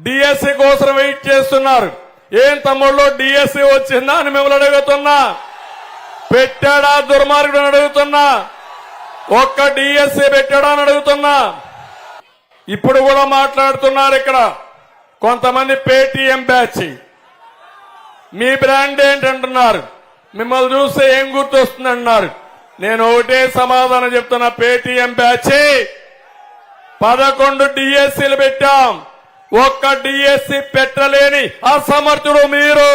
DSC కోసం wait చేస్తున్నారు. ఏం తమ్ముళ్ళు డిఎస్సి వచ్చిందా అని మిమ్మల్ని అడుగుతున్నా. పెట్టాడా దుర్మార్గుడు అని అడుగుతున్నా. ఒక్క డిఎస్సి పెట్టాడా అని అడుగుతున్నా. ఇప్పుడు కూడా మాట్లాడుతున్నారు ఇక్కడ కొంతమంది పేటీఎం బ్యాచ్. మీ బ్రాండ్ ఏంటంటున్నారు. మిమ్మల్ని చూస్తే ఏం గుర్తొస్తుంది అన్నారు. నేను ఒకటే సమాధానం చెప్తున్నా. పేటీఎం బ్యాచ్ 11 డిఎస్సీలు పెట్టాం. ఒక్క డిఎస్సి పెట్టలేని అసమర్థుడు మీరు.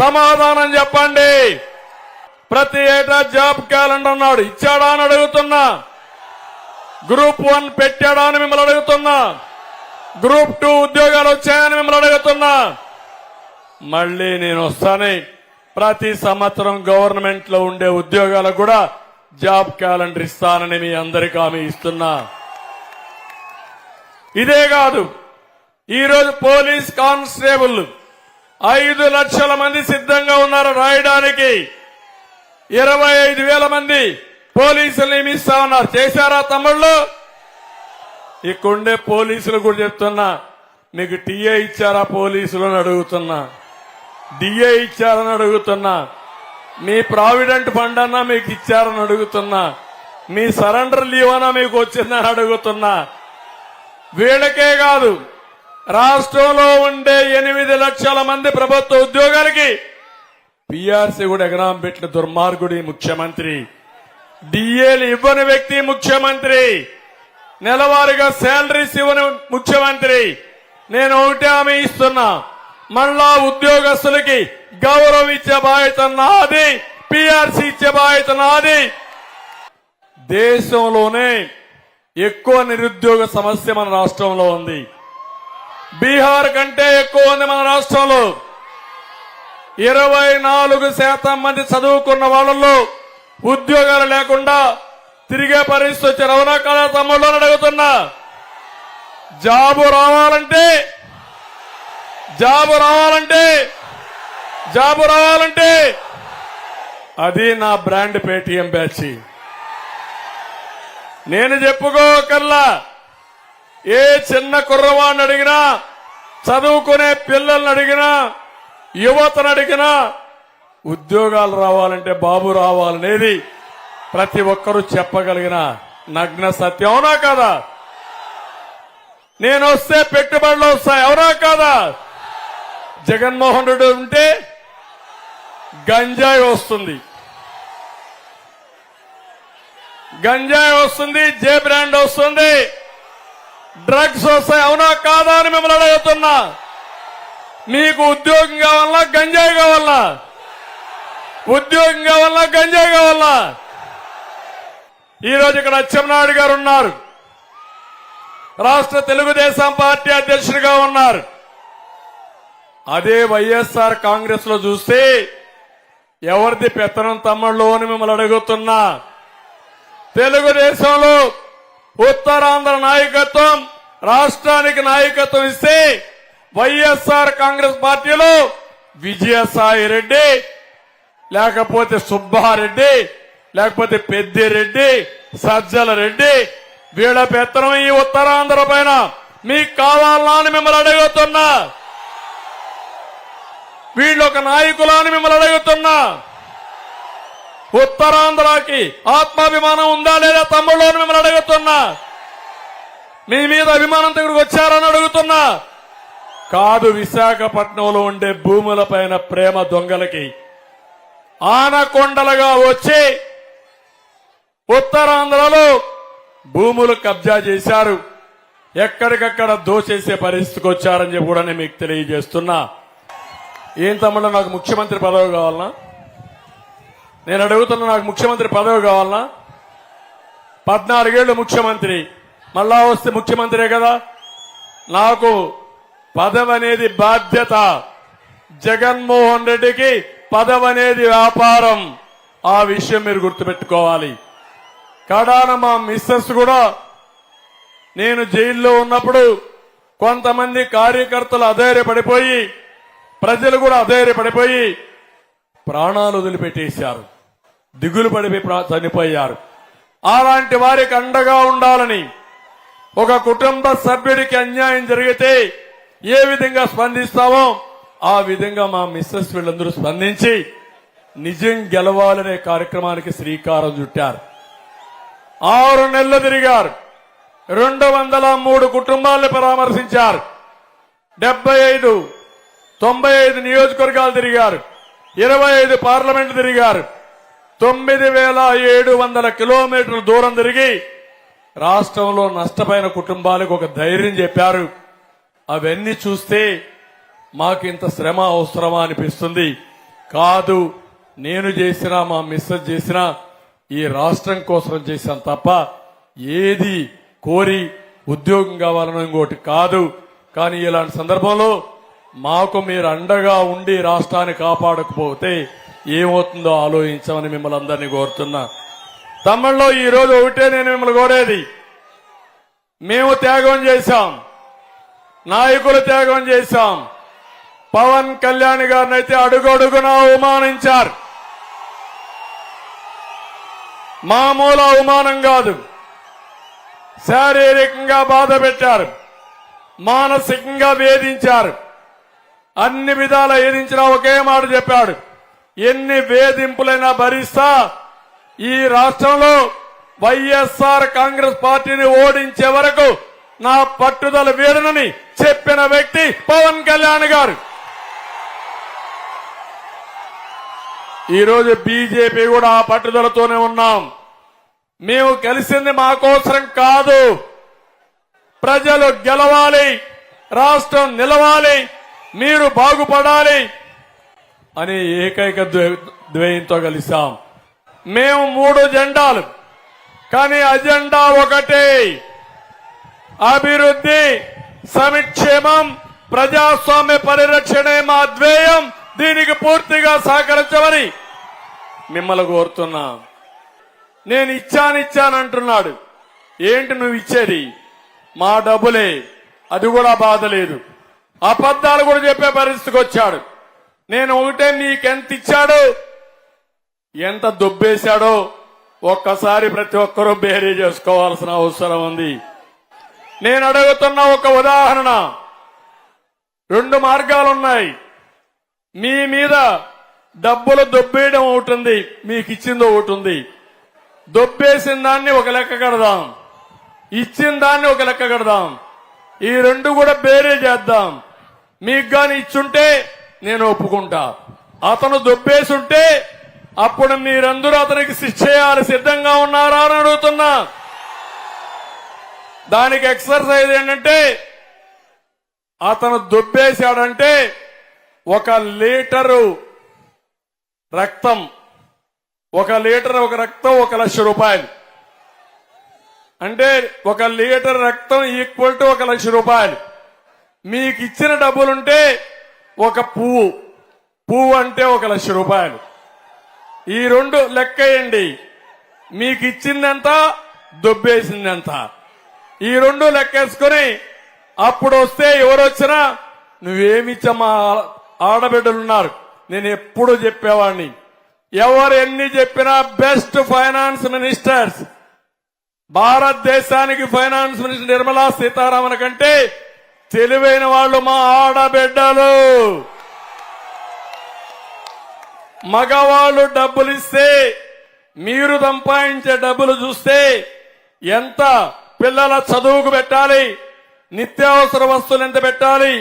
సమాధానం చెప్పండి. ప్రతి ఏటా జాబ్ క్యాలెండర్ అన్నాడు, ఇచ్చాడా అని అడుగుతున్నా. గ్రూప్ 1 పెట్టాడా అని మిమ్మల్ని అడుగుతున్నా. గ్రూప్ 2 ఉద్యోగాలు వచ్చాయని మిమ్మల్ని అడుగుతున్నా. మళ్లీ నేను వస్తానే ప్రతి సంవత్సరం గవర్నమెంట్ లో ఉండే ఉద్యోగాలకు కూడా జాబ్ క్యాలెండర్ ఇస్తానని మీ అందరికీ హామీ ఇస్తున్నా. ఇదే కాదు, ఈరోజు పోలీస్ కానిస్టేబుల్ 5 లక్షల మంది సిద్ధంగా ఉన్నారు రాయడానికి. 25,000 మంది పోలీసులు నియమిస్తా ఉన్నారు. చేశారా తమ్ముళ్ళు? ఇక్కడుండే పోలీసులు కూడా చెప్తున్నా, మీకు టీఏ ఇచ్చారా పోలీసులు అని అడుగుతున్నా. డిఏ ఇచ్చారని అడుగుతున్నా. మీ ప్రావిడెంట్ ఫండ్ అన్నా మీకు ఇచ్చారని అడుగుతున్నా. మీ సరెండర్ లీవ్ అన్నా మీకు వచ్చిందని అడుగుతున్నా. వీళ్ళకే కాదు, రాష్ట్రంలో ఉండే 8 లక్షల మంది ప్రభుత్వ ఉద్యోగాలకి పీఆర్సీ కూడా ఎగనాం పెట్టిన దుర్మార్గుడి ముఖ్యమంత్రి. డిఏలు ఇవ్వని వ్యక్తి ముఖ్యమంత్రి. నెలవారీగా శాలరీస్ ఇవ్వని ముఖ్యమంత్రి. నేను ఒకటే హామీ ఇస్తున్నా, మళ్ళా ఉద్యోగస్తులకి గౌరవం ఇచ్చే బాధ్యత నాది, పీఆర్సీ ఇచ్చే బాధ్యత నాది. దేశంలోనే ఎక్కువ నిరుద్యోగ సమస్య మన రాష్ట్రంలో ఉంది. బీహార్ కంటే ఎక్కువ ఉంది మన రాష్ట్రంలో. 24% మంది చదువుకున్న వాళ్ళలో ఉద్యోగాలు లేకుండా తిరిగే పరిస్థితి వచ్చారు. అవునా కదా తమ్ముళ్ళు అని అడుగుతున్నా. జాబు రావాలంటే అది నా బ్రాండ్ పేటీఎం బ్యాచ్. నేను చెప్పుకోకల్లా, ఏ చిన్న కుర్రవాడిని అడిగినా, చదువుకునే పిల్లల్ని అడిగినా, యువతను అడిగినా ఉద్యోగాలు రావాలంటే బాబు రావాలనేది ప్రతి ఒక్కరూ చెప్పగలిగిన నగ్న సత్యం. అవునా కదా? నేను వస్తే పెట్టుబడులు వస్తాయి. అవునా కదా? జగన్మోహన్ రెడ్డి ఉంటే గంజాయి వస్తుంది, జే బ్రాండ్ వస్తుంది, డ్రగ్స్ వస్తాయి. అవునా కాదా అని మిమ్మల్ని అడుగుతున్నా. మీకు ఉద్యోగం కావాలన్నా గంజాయి కావాలన్నా? ఉద్యోగం కావాలన్నా గంజాయి కావాలన్నా? ఈరోజు ఇక్కడ అచ్చెన్నాయుడు గారు ఉన్నారు, రాష్ట్ర తెలుగుదేశం పార్టీ అధ్యక్షుడిగా ఉన్నారు. అదే వైఎస్ఆర్ కాంగ్రెస్ లో చూస్తే ఎవరిది పెత్తనం తమ్ముళ్ళు అని మిమ్మల్ని అడుగుతున్నా. తెలుగుదేశంలో ఉత్తరాంధ్ర నాయకత్వం, రాష్ట్రానికి నాయకత్వం ఇస్తే వైఎస్ఆర్ కాంగ్రెస్ పార్టీలో విజయసాయి రెడ్డి, లేకపోతే సుబ్బారెడ్డి, లేకపోతే పెద్దిరెడ్డి, సజ్జల రెడ్డి, వీళ్ళ పెత్తనం ఈ ఉత్తరాంధ్ర పైన మీకు కావాలా అని మిమ్మల్ని అడుగుతున్నా. వీళ్ళొక నాయకులా అని మిమ్మల్ని అడుగుతున్నా. ఉత్తరాంధ్రకి ఆత్మాభిమానం ఉందా లేదా తమ్ముళ్ళు అని మిమ్మల్ని అడుగుతున్నా. మీ మీద అభిమానం దగ్గరకు వచ్చారని అడుగుతున్నా. కాదు, విశాఖపట్నంలో ఉండే భూములపైన ప్రేమ దొంగలకి ఆనకొండలుగా వచ్చి ఉత్తరాంధ్రలో భూములు కబ్జా చేశారు. ఎక్కడికక్కడ దోచేసే పరిస్థితికి వచ్చారని చెప్పి కూడా నేను మీకు తెలియజేస్తున్నా. ఏం తమ్ముళ్ళు, నాకు ముఖ్యమంత్రి పదవి కావాలనా? నేను అడుగుతున్నా, నాకు ముఖ్యమంత్రి పదవి కావాలనా? 14 ఏళ్లు ముఖ్యమంత్రి, మళ్ళా వస్తే ముఖ్యమంత్రే కదా. నాకు పదవి అనేది బాధ్యత. జగన్మోహన్ రెడ్డికి పదవి అనేది వ్యాపారం. ఆ విషయం మీరు గుర్తుపెట్టుకోవాలి. కడాన మా మిస్సెస్ కూడా నేను జైల్లో ఉన్నప్పుడు కొంతమంది కార్యకర్తలు అధైర్యపడిపోయి, ప్రజలు కూడా అధైర్యపడిపోయి ప్రాణాలు వదిలిపెట్టేశారు, దిగులు పడిపోయి చనిపోయారు. అలాంటి వారికి అండగా ఉండాలని, ఒక కుటుంబ సభ్యుడికి అన్యాయం జరిగితే ఏ విధంగా స్పందిస్తామో ఆ విధంగా మా మిస్సెస్ వీళ్ళందరూ స్పందించి నిజం గెలవాలనే కార్యక్రమానికి శ్రీకారం చుట్టారు. 6 నెలలు తిరిగారు. 203 కుటుంబాలను పరామర్శించారు. 95 నియోజకవర్గాలు తిరిగారు. 25 పార్లమెంట్లు తిరిగారు. 9700 కిలోమీటర్ల దూరం తిరిగి రాష్ట్రంలో నష్టపోయిన కుటుంబాలకు ఒక ధైర్యం చెప్పారు. అవన్నీ చూస్తే మాకింత శ్రమ అవసరమా అనిపిస్తుంది. కాదు, నేను చేసినా మా మిస్సెస్ చేసినా ఈ రాష్ట్రం కోసం చేశాను తప్ప ఏది కోరి ఉద్యోగం కావాలనో ఇంకోటి కాదు. కానీ ఇలాంటి సందర్భంలో మాకు మీరు అండగా ఉండి రాష్ట్రాన్ని కాపాడకపోతే ఏమవుతుందో ఆలోచించమని మిమ్మల్ని అందరినీ కోరుతున్నా. తమ్ముళ్ళు, ఈ రోజు ఒకటే నేను మిమ్మల్ని కోరేది, మేము త్యాగం చేశాం, నాయకులు త్యాగం చేశాం. పవన్ కళ్యాణ్ గారిని అయితే అడుగడుగునా అవమానించారు. మామూలు అవమానం కాదు, శారీరకంగా బాధ పెట్టారు, మానసికంగా వేధించారు. అన్ని విధాల వేధించినా ఒకే మాట చెప్పాడు, ఎన్ని వేధింపులైనా భరిస్తా, ఈ రాష్ట్రంలో వైఎస్ఆర్ కాంగ్రెస్ పార్టీని ఓడించే వరకు నా పట్టుదల వీడనని చెప్పిన వ్యక్తి పవన్ కళ్యాణ్ గారు. ఈరోజు బీజేపీ కూడా ఆ పట్టుదలతోనే ఉన్నాం. మేము కలిసింది మా కోసరం కాదు, ప్రజలు గెలవాలి, రాష్ట్రం నిలవాలి, మీరు బాగుపడాలి అని ఏకైక ద్వయంతో కలిసాం. మేము 3 జెండాలు, కానీ అజెండా ఒకటే, అభివృద్ధి, సంక్షేమం, ప్రజాస్వామ్య పరిరక్షణే మా ధ్యేయం. దీనికి పూర్తిగా సహకరించమని మిమ్మల్ని కోరుతున్నా. నేను ఇచ్చానంటున్నాడు. ఏంటి నువ్వు ఇచ్చేది? మా డబ్బులే, అది కూడా బాధ లేదు. అబద్దాలు కూడా చెప్పే పరిస్థితికి వచ్చాడు. నేను ఒకటే, నీకెంత ఇచ్చాడో ఎంత దుబ్బేశాడో ఒక్కసారి ప్రతి ఒక్కరూ బేరీ చేసుకోవాల్సిన అవసరం ఉంది. నేను అడుగుతున్న ఒక ఉదాహరణ, 2 మార్గాలున్నాయి. మీ మీద డబ్బులు దొబ్బేయడం ఒకటి ఉంది, మీకు ఇచ్చిందో ఒకటి ఉంది. దొబ్బేసిన దాన్ని ఒక లెక్క కడదాం, ఇచ్చిన దాన్ని ఒక లెక్క కడదాం. ఈ 2 కూడా బేరే చేద్దాం. మీకు గాని ఇచ్చుంటే నేను ఒప్పుకుంటా, అతను దొబ్బేసుంటే అప్పుడు మీరందరూ అతనికి శిక్ష చేయాలి సిద్ధంగా ఉన్నారా అని అడుగుతున్నా. దానికి ఎక్సర్సైజ్ ఏంటంటే, అతను దొబ్బేశాడంటే 1 లీటరు రక్తం, 1 లీటర్ రక్తం 1 లక్ష రూపాయలు. అంటే 1 లీటర్ రక్తం ఈక్వల్ టు 1 లక్ష రూపాయలు. మీకు ఇచ్చిన డబ్బులుంటే ఒక పువ్వు అంటే 1 లక్ష రూపాయలు. ఈ 2 లెక్కేయండి, మీకు ఇచ్చిందెంత, దొబ్బేసిందెంత. ఈ 2 లెక్కేసుకుని అప్పుడు వస్తే ఎవరొచ్చినా నువ్వేమిచ్చమ్మా, ఆడబిడ్డలున్నారు. నేను ఎప్పుడు చెప్పేవాడిని, ఎవరు ఎన్ని చెప్పినా బెస్ట్ ఫైనాన్స్ మినిస్టర్స్, భారతదేశానికి ఫైనాన్స్ మినిస్టర్ నిర్మలా సీతారామన్ కంటే తెలివైన వాళ్ళు మా ఆడబిడ్డలు. మగవాళ్ళు డబ్బులు ఇస్తే, మీరు సంపాదించే డబ్బులు చూస్తే ఎంత పిల్లల చదువుకు పెట్టాలి, నిత్యావసర వస్తువులు ఎంత పెట్టాలి,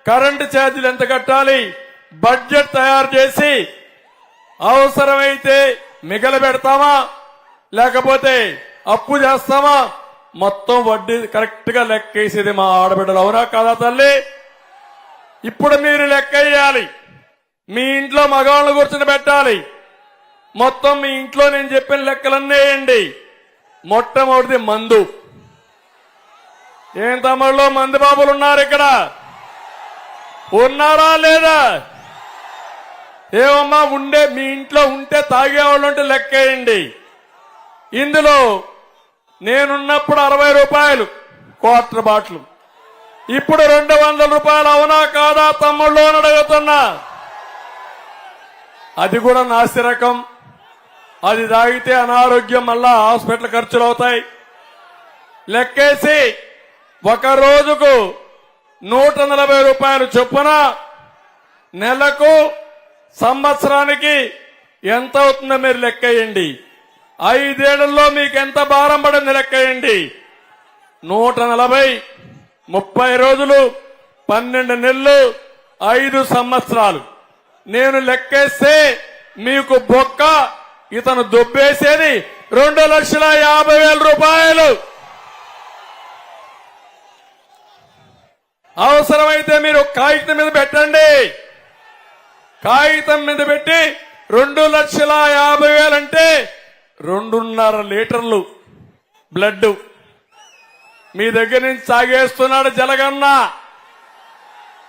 కరెంటు ఛార్జీలు ఎంత కట్టాలి, బడ్జెట్ తయారు చేసి అవసరమైతే మిగలు పెడతామా లేకపోతే అప్పు చేస్తామా, మొత్తం వడ్డీ కరెక్ట్ గా లెక్కేసేది మా ఆడబిడ్డలు. అవునా కాదా తల్లి? ఇప్పుడు మీరు లెక్క వేయాలి. మీ ఇంట్లో మగవాళ్ళని కూర్చొని పెట్టాలి. మొత్తం మీ ఇంట్లో నేను చెప్పిన లెక్కలన్నీ వేయండి. మొట్టమొదటిది మందు. ఏం తమ్ముళ్ళు, మందు బాబులు ఉన్నారు ఇక్కడ? ఉన్నారా లేదా? ఏమమ్మా, మీ ఇంట్లో ఉంటే తాగేవాళ్ళు ఉంటే లెక్కేయండి. ఇందులో నేనున్నప్పుడు 60 రూపాయలు క్వార్టర్ బాటిల్, ఇప్పుడు 200 రూపాయలు. అవునా కాదా తమ్ముళ్ళు అని అడుగుతున్నా. అది కూడా నాసి రకం. అది తాగితే అనారోగ్యం, మళ్ళా హాస్పిటల్ ఖర్చులు అవుతాయి. లెక్కేసి 1 రోజుకు 140 రూపాయలు చొప్పున నెలకు సంవత్సరానికి ఎంత అవుతుందో మీరు లెక్కేయండి. 5 ఏళ్లలో మీకు ఎంత భారం పడింది లెక్కేయండి. 140 30 రోజులు 12 నెలలు 5 సంవత్సరాలు. నేను లెక్కేస్తే మీకు బొక్క ఇతను దొబ్బేసేది 2,50,000 రూపాయలు. అవసరమైతే మీరు కాగితం మీద పెట్టండి. కాగితం మీద పెట్టి 2,50,000 అంటే 2.5 లీటర్లు బ్లడ్ మీ దగ్గర నుంచి తాగేస్తున్నాడు జలగన్న.